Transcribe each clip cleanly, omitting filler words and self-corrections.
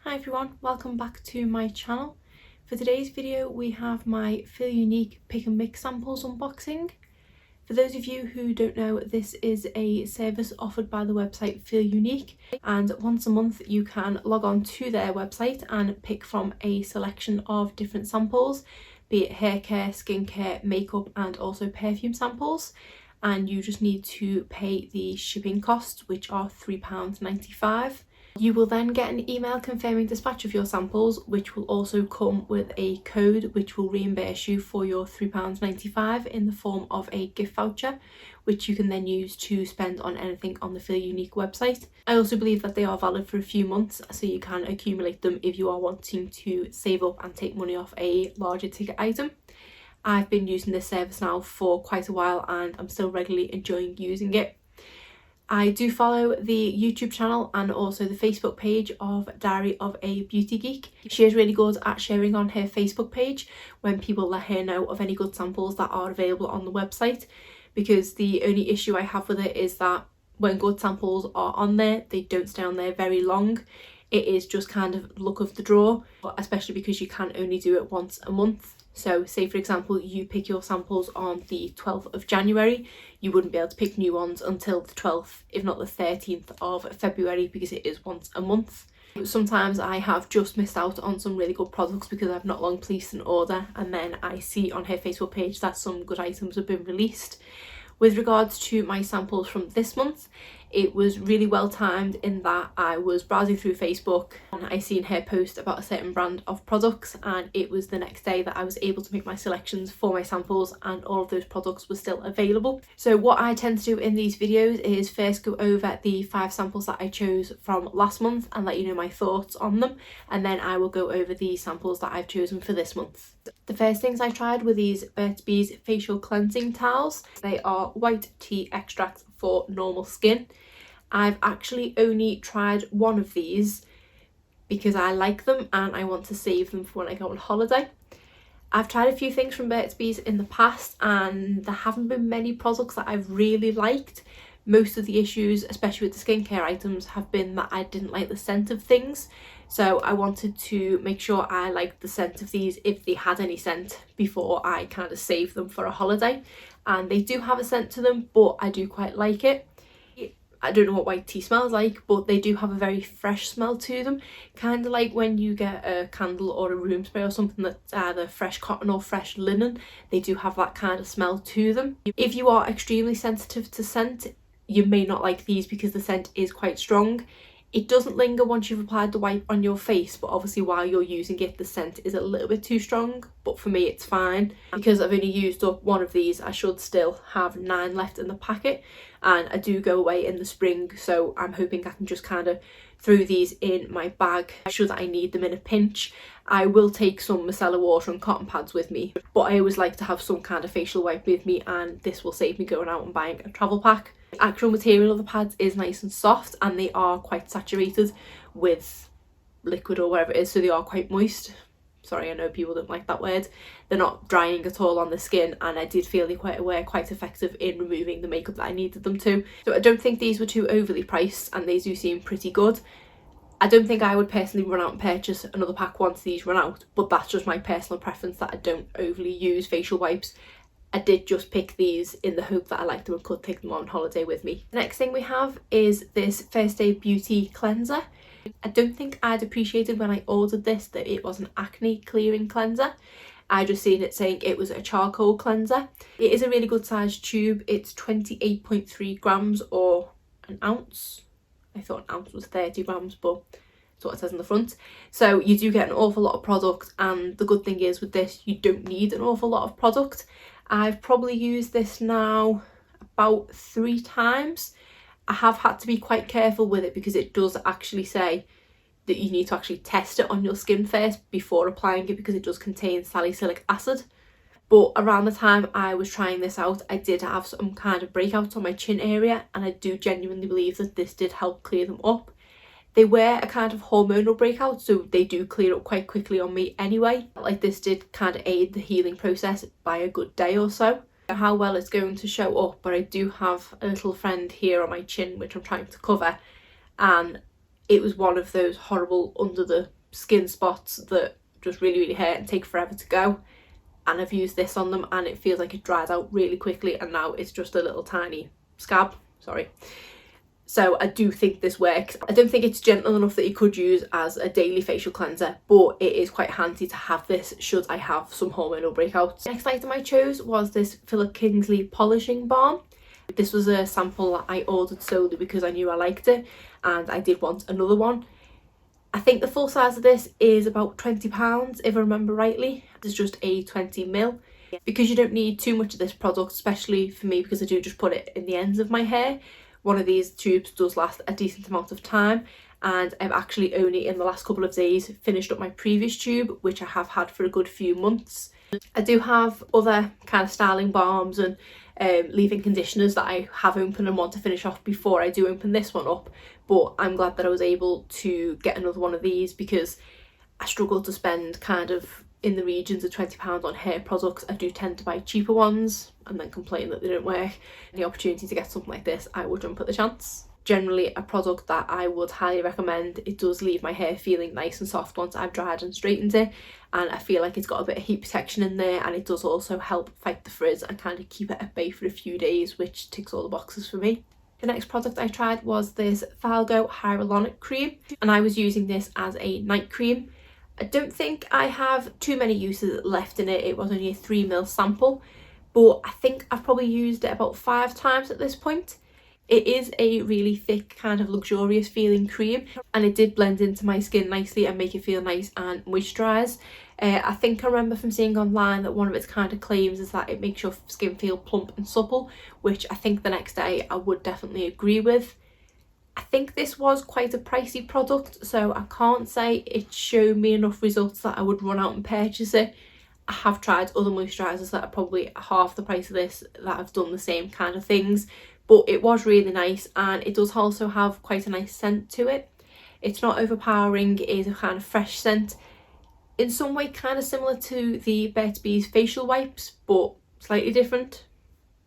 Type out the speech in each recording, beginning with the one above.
Hi everyone, welcome back to my channel. For today's video we have my Feel Unique Pick and Mix samples unboxing. For those of you who don't know, this is a service offered by the website Feel Unique, and once a month you can log on to their website and pick from a selection of different samples, be it hair care, skincare, makeup and also perfume samples, and you just need to pay the shipping costs, which are £3.95. You will then get an email confirming dispatch of your samples, which will also come with a code which will reimburse you for your £3.95 in the form of a gift voucher, which you can then use to spend on anything on the Feel Unique website. I also believe that they are valid for a few months, so you can accumulate them if you are wanting to save up and take money off a larger ticket item. I've been using this service now for quite a while and I'm still regularly enjoying using it. I do follow the YouTube channel and also the Facebook page of Diary of a Beauty Geek. She is really good at sharing on her Facebook page when people let her know of any good samples that are available on the website, because the only issue I have with it is that when good samples are on there, they don't stay on there very long. It is just kind of luck of the draw, especially because you can only do it once a month. So say for example you pick your samples on the 12th of January, you wouldn't be able to pick new ones until the 12th, if not the 13th of February, because it is once a month. Sometimes I have just missed out on some really good products because I've not long placed an order and then I see on her Facebook page that some good items have been released. With regards to my samples from this month, it was really well timed in that I was browsing through Facebook and I seen her post about a certain brand of products, and it was the next day that I was able to make my selections for my samples and all of those products were still available. So what I tend to do in these videos is first go over the 5 samples that I chose from last month and let you know my thoughts on them, and then I will go over the samples that I've chosen for this month. The first things I tried were these Burt's Bees facial cleansing towels. They are white tea extract for normal skin. I've actually only tried one of these because I like them and I want to save them for when I go on holiday. I've tried a few things from Burt's Bees in the past and there haven't been many products that I've really liked. Most of the issues, especially with the skincare items, have been that I didn't like the scent of things. So I wanted to make sure I liked the scent of these if they had any scent before I kind of save them for a holiday. And they do have a scent to them, but I do quite like it. I don't know what white tea smells like, but they do have a very fresh smell to them. Kind of like when you get a candle or a room spray or something that's either fresh cotton or fresh linen. They do have that kind of smell to them. If you are extremely sensitive to scent, you may not like these because the scent is quite strong. It doesn't linger once you've applied the wipe on your face, but obviously while you're using it the scent is a little bit too strong, but for me it's fine. Because I've only used up one of these, I should still have 9 left in the packet, and I do go away in the spring, so I'm hoping I can just kind of throw these in my bag should I need them in a pinch. I will take some micellar water and cotton pads with me, but I always like to have some kind of facial wipe with me, and this will save me going out and buying a travel pack. The actual material of the pads is nice and soft and they are quite saturated with liquid or whatever it is, so they are quite moist. Sorry, I know people don't like that word. They're not drying at all on the skin, and I did feel they were quite effective in removing the makeup that I needed them to. So I don't think these were too overly priced and these do seem pretty good. I don't think I would personally run out and purchase another pack once these run out, but that's just my personal preference that I don't overly use facial wipes. I did just pick these in the hope that I liked them and could take them on holiday with me. The next thing we have is this First Aid Beauty cleanser. I don't think I'd appreciated when I ordered this that it was an acne clearing cleanser. I just seen it saying it was a charcoal cleanser. It is a really good sized tube. It's 28.3 grams or an ounce. I thought an ounce was 30 grams, but that's what it says on the front. So you do get an awful lot of product, and the good thing is with this you don't need an awful lot of product. I've probably used this now about 3 times. I have had to be quite careful with it because it does actually say that you need to actually test it on your skin first before applying it, because it does contain salicylic acid. But around the time I was trying this out, I did have some kind of breakouts on my chin area, and I do genuinely believe that this did help clear them up. They were a kind of hormonal breakout, so they do clear up quite quickly on me anyway. Like this did kind of aid the healing process by a good day or so. I don't know how well it's going to show up, but I do have a little friend here on my chin which I'm trying to cover, and it was one of those horrible under the skin spots that just really hurt and take forever to go, and I've used this on them and it feels like it dries out really quickly, and now it's just a little tiny scab, sorry. So I do think this works. I don't think it's gentle enough that you could use as a daily facial cleanser, but it is quite handy to have this should I have some hormonal breakouts. The next item I chose was this Philip Kingsley polishing balm. This was a sample that I ordered solely because I knew I liked it and I did want another one. I think the full size of this is about £20 if I remember rightly. It's just a 20ml. Because you don't need too much of this product, especially for me because I do just put it in the ends of my hair, one of these tubes does last a decent amount of time, and I've actually only in the last couple of days finished up my previous tube, which I have had for a good few months. I do have other kind of styling balms and leave-in conditioners that I have opened and want to finish off before I do open this one up, but I'm glad that I was able to get another one of these because I struggle to spend kind of in the regions of £20 on hair products. I do tend to buy cheaper ones and then complain that they don't work. The opportunity to get something like this, I would jump at the chance. Generally a product that I would highly recommend. It does leave my hair feeling nice and soft once I've dried and straightened it, and I feel like it's got a bit of heat protection in there, and it does also help fight the frizz and kind of keep it at bay for a few days, which ticks all the boxes for me. The next product I tried was this Falgo Hyaluronic Cream, and I was using this as a night cream. I don't think I have too many uses left in it. It was only a 3ml sample, but I think I've probably used it about 5 times at this point. It is a really thick, kind of luxurious feeling cream, and it did blend into my skin nicely and make it feel nice and moisturised. I think I remember from seeing online that one of its kind of claims is that it makes your skin feel plump and supple, which I think the next day I would definitely agree with. I think this was quite a pricey product, so I can't say it showed me enough results that I would run out and purchase it. I have tried other moisturisers that are probably half the price of this that have done the same kind of things, but it was really nice, and it does also have quite a nice scent to it. It's not overpowering, it is a kind of fresh scent. In some way kind of similar to the Burt's Bees facial wipes, but slightly different.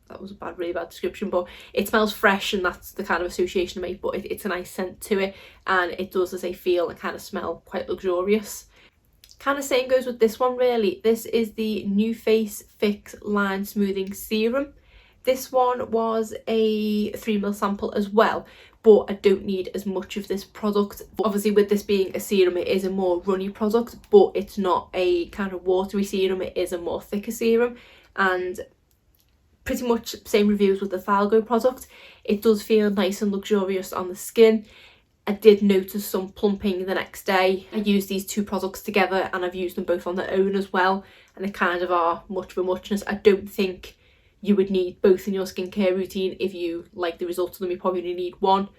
That was a really bad description, but it smells fresh and that's the kind of association I make, but it's a nice scent to it, and it does, as I feel and kind of smell, quite luxurious. Kind of same goes with this one really. This is the New Face Fix Line Smoothing Serum. This one was a 3ml sample as well, but I don't need as much of this product. Obviously with this being a serum, it is a more runny product, but it's not a kind of watery serum, it is a more thicker serum, and pretty much same reviews with the Falgo product. It does feel nice and luxurious on the skin. I did notice some plumping the next day. I used these two products together and I've used them both on their own as well, and they kind of are much of a muchness. I don't think you would need both in your skincare routine. If you like the results of them, you probably only need one.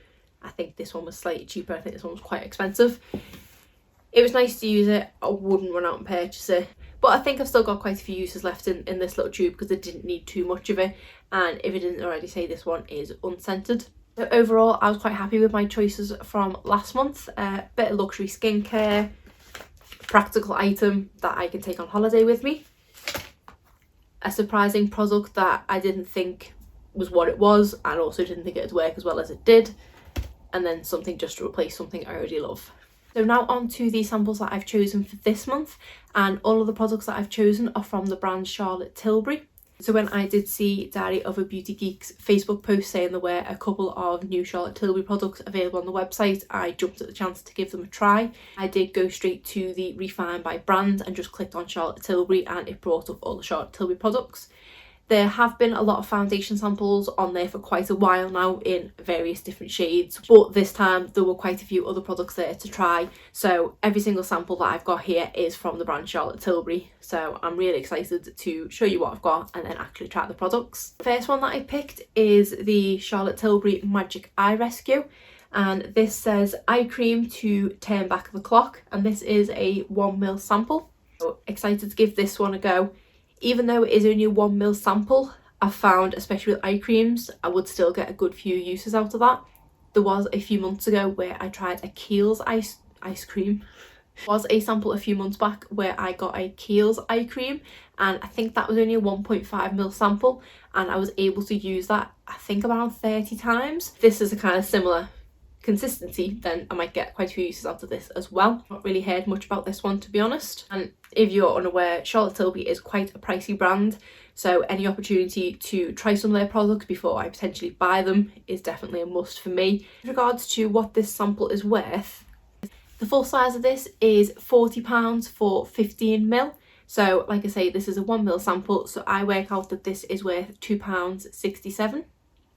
I think this one was slightly cheaper. I think this one was quite expensive. It was nice to use it. I wouldn't run out and purchase it. But I think I've still got quite a few uses left in this little tube because I didn't need too much of it. And if I didn't already say, this one is unscented. So overall, I was quite happy with my choices from last month. Bit of luxury skincare, practical item that I can take on holiday with me. A surprising product that I didn't think was what it was, and also didn't think it would work as well as it did. And then something just to replace something I already love. So now on to the samples that I've chosen for this month, and all of the products that I've chosen are from the brand Charlotte Tilbury. So when I did see Diary of a Beauty Geek's Facebook post saying there were a couple of new Charlotte Tilbury products available on the website, I jumped at the chance to give them a try. I did go straight to the Refine by brand and just clicked on Charlotte Tilbury, and it brought up all the Charlotte Tilbury products. There have been a lot of foundation samples on there for quite a while now in various different shades, but this time there were quite a few other products there to try. So every single sample that I've got here is from the brand Charlotte Tilbury. So I'm really excited to show you what I've got and then actually try the products. The first one that I picked is the Charlotte Tilbury Magic Eye Rescue. And this says eye cream to turn back the clock. And this is a 1ml sample. So excited to give this one a go. Even though it is only a 1ml sample, I've found, especially with eye creams, I would still get a good few uses out of that. There was a few months ago where I tried a Kiehl's ice cream. There was a sample a few months back where I got a Kiehl's eye cream, and I think that was only a 1.5ml sample, and I was able to use that I think around 30 times. This is a kind of similar consistency, then I might get quite a few uses out of this as well. Not really heard much about this one, to be honest. And if you're unaware, Charlotte Tilbury is quite a pricey brand, so any opportunity to try some of their products before I potentially buy them is definitely a must for me. In regards to what this sample is worth, the full size of this is £40 for 15ml. So like I say, this is a 1ml sample, so I work out that this is worth £2.67.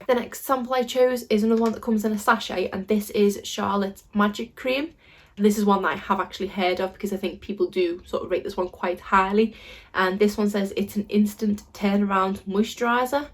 The next sample I chose is another one that comes in a sachet, and this is Charlotte's Magic Cream. And this is one that I have actually heard of because I think people do sort of rate this one quite highly. And this one says it's an instant turnaround moisturiser.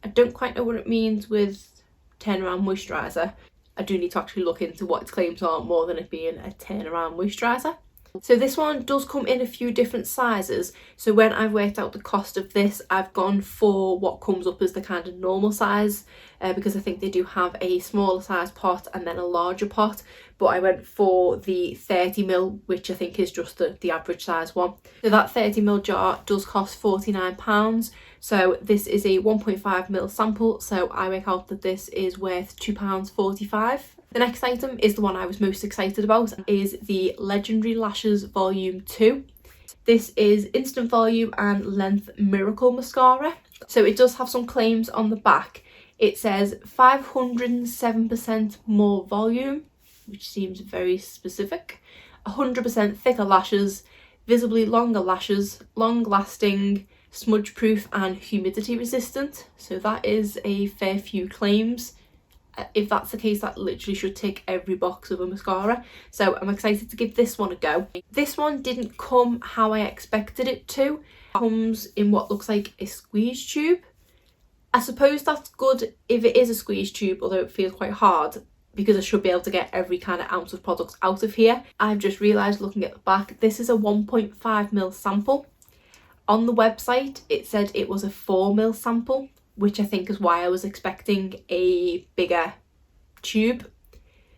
I don't quite know what it means with turnaround moisturiser. I do need to actually look into what its claims are more than it being a turnaround moisturiser. So this one does come in a few different sizes. So when I've worked out the cost of this, I've gone for what comes up as the kind of normal size because I think they do have a smaller size pot and then a larger pot. But I went for the 30ml, which I think is just the average size one. So that 30ml jar does cost £49. So this is a 1.5ml sample. So I work out that this is worth £2.45. The next item is the one I was most excited about, is the Legendary Lashes Volume 2. This is Instant Volume and Length Miracle Mascara. So it does have some claims on the back. It says 507% more volume, which seems very specific, 100% thicker lashes, visibly longer lashes, long lasting, smudge proof and humidity resistant. So that is a fair few claims. If that's the case, that literally should tick every box of a mascara. So I'm excited to give this one a go. This one didn't come how I expected it to. It comes in what looks like a squeeze tube. I suppose that's good if it is a squeeze tube, although it feels quite hard because I should be able to get every kind of ounce of products out of here. I've just realised looking at the back, this is a 1.5ml sample. On the website, it said it was a 4ml sample, which I think is why I was expecting a bigger tube,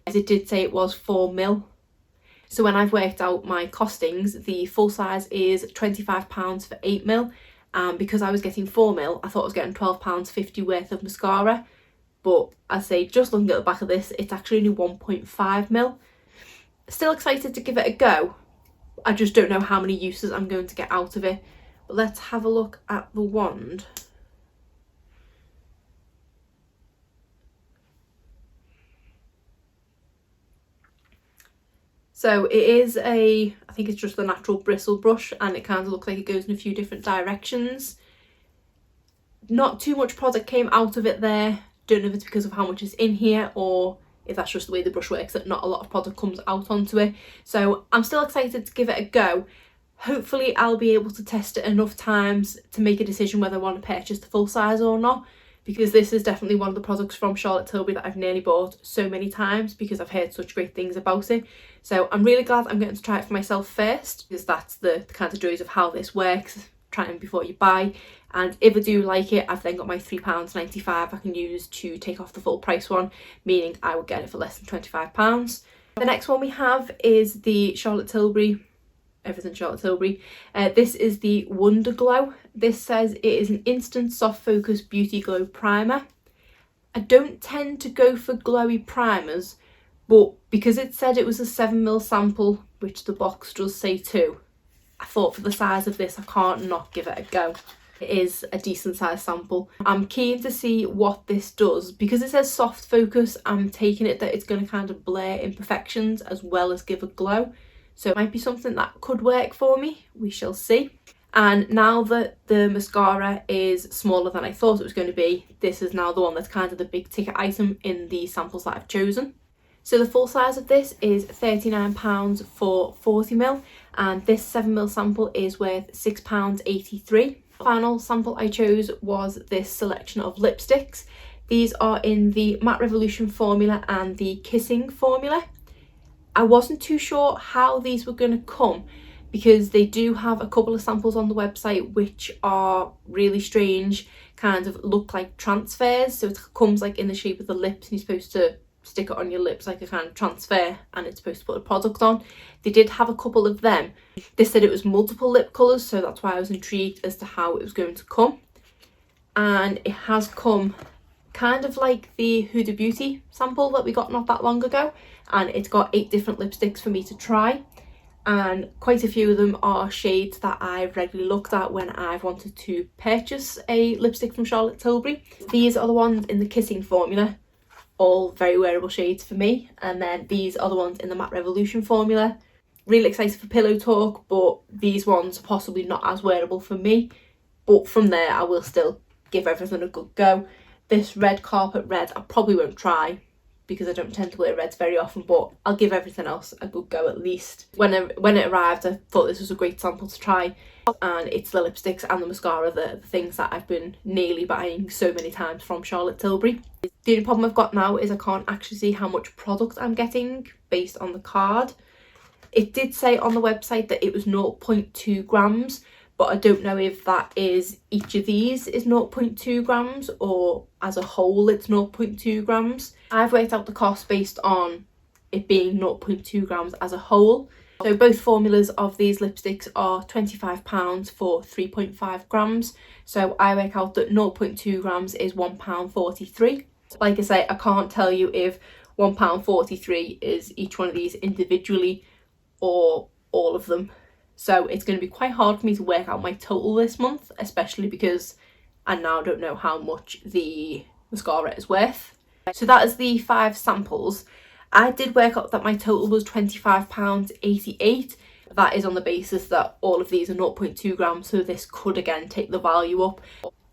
as it did say it was 4ml. So when I've worked out my costings, the full size is £25 for 8ml, and because I was getting 4ml, I thought I was getting £12.50 worth of mascara. But I say, just looking at the back of this, it's actually only 1.5ml. Still excited to give it a go. I just don't know how many uses I'm going to get out of it. But let's have a look at the wand. So it is I think it's just the natural bristle brush, and it kind of looks like it goes in a few different directions. Not too much product came out of it there. Don't know if it's because of how much is in here or if that's just the way the brush works, that not a lot of product comes out onto it. So I'm still excited to give it a go. Hopefully I'll be able to test it enough times to make a decision whether I want to purchase the full size or not, because this is definitely one of the products from Charlotte Tilbury that I've nearly bought so many times because I've heard such great things about it. So I'm really glad I'm going to try it for myself first, because that's the kind of joys of how this works. Try them before you buy. And if I do like it, I've then got my £3.95 I can use to take off the full price one, meaning I would get it for less than £25. The next one we have is the Charlotte Tilbury, everything Charlotte Tilbury. This is the Wonder Glow. This says it is an instant soft focus beauty glow primer. I don't tend to go for glowy primers, but because it said it was a 7ml sample, which the box does say too, I thought for the size of this, I can't not give it a go. It is a decent size sample. I'm keen to see what this does. Because it says soft focus, I'm taking it that it's going to kind of blur imperfections as well as give a glow. So it might be something that could work for me. We shall see. And now that the mascara is smaller than I thought it was going to be, this is now the one that's kind of the big ticket item in the samples that I've chosen. So the full size of this is £39 for 40ml, and this 7ml sample is worth £6.83. Final sample I chose was this selection of lipsticks. These are in the Matte Revolution formula and the Kissing formula. I wasn't too sure how these were going to come, because they do have a couple of samples on the website which are really strange, kind of look like transfers. So it comes like in the shape of the lips, and you're supposed to stick it on your lips like a kind of transfer, and it's supposed to put a product on. They did have a couple of them. They said it was multiple lip colours, so that's why I was intrigued as to how it was going to come. And it has come kind of like the Huda Beauty sample that we got not that long ago, and it's got 8 different lipsticks for me to try, and quite a few of them are shades that I've regularly looked at when I've wanted to purchase a lipstick from Charlotte Tilbury. These are the ones in the Kissing formula, all very wearable shades for me, and then these are the ones in the Matte Revolution formula. Really excited for Pillow Talk, but these ones are possibly not as wearable for me, but from there I will still give everything a good go. This Red Carpet Red I probably won't try because I don't tend to wear reds very often, but I'll give everything else a good go at least. When it arrived, I thought this was a great sample to try, and it's the lipsticks and the mascara, the things that I've been nearly buying so many times from Charlotte Tilbury. The only problem I've got now is I can't actually see how much product I'm getting based on the card. It did say on the website that it was 0.2 grams, but I don't know if that is each of these is 0.2 grams or as a whole it's 0.2 grams. I've worked out the cost based on it being 0.2 grams as a whole. So both formulas of these lipsticks are £25 for 3.5 grams. So I work out that 0.2 grams is £1.43. Like I say, I can't tell you if £1.43 is each one of these individually or all of them. So it's going to be quite hard for me to work out my total this month, especially because I now don't know how much the mascara is worth. So that is the 5 samples. I did work out that my total was £25.88. That is on the basis that all of these are 0.2 grams, so this could again take the value up.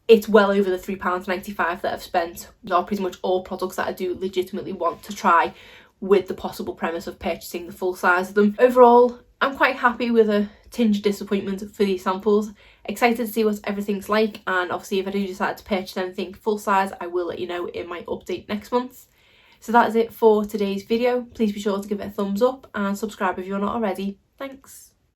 It's well over the £3.95 that I've spent on pretty much all products that I do legitimately want to try, with the possible premise of purchasing the full size of them. Overall, I'm quite happy with a tinge of disappointment for these samples. Excited to see what everything's like, and obviously if I do decide to purchase anything full size, I will let you know in my update next month. So that is it for today's video. Please be sure to give it a thumbs up and subscribe if you're not already. Thanks.